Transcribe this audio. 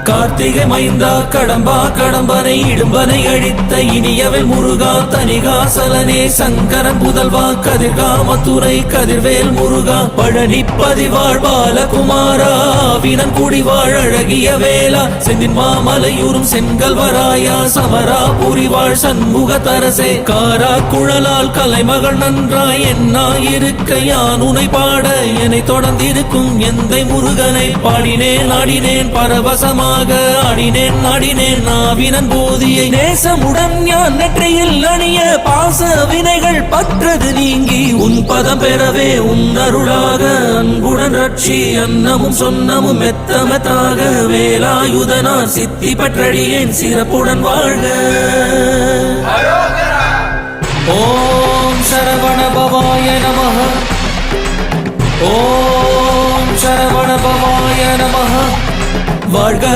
கார்த்திகை மைந்தா கடம்பா கடம்பனை இடும்பனை அழித்த இனியவன் முருகா தனிகாசலனே சங்கரன் புதல்வா கதிர்காமத்துறை கதிர்வேல் முருகா பழனி பதிவாழ் பாலகுமாரா வினன் குடிவாழ் அழகிய வேளா செந்தின் மாமலையூரும் செங்கல்வராயா சமரா புரிவாழ் சண்முக தரசே காரா குழலால் கலைமகள் நன்றாய் என்னாயிருக்க யான் உனை பாட என்னை தொடர்ந்திருக்கும் எந்தை முருகனை பாடினேன் ஆடினேன் பரவசமாக ஆடினேன் நாடினேன் நாவினன் போதியை நேசமுடன் ஞான் நெற்றியில் அணிய பாச வினைகள் பற்றது நீங்கி உன் பதம் பெறவே உன் அருளாக அன்புடன் ரட்சி அன்னமும் சொன்னமும் மெத்தமத்தாக வேலாயுதனார் சித்தி பற்றடியேன் சிறப்புடன் வாழ்க. ஓம் சரவண பவாய நமஹ. ஓம் சரவண பவாய நமஹ. வாழ்க.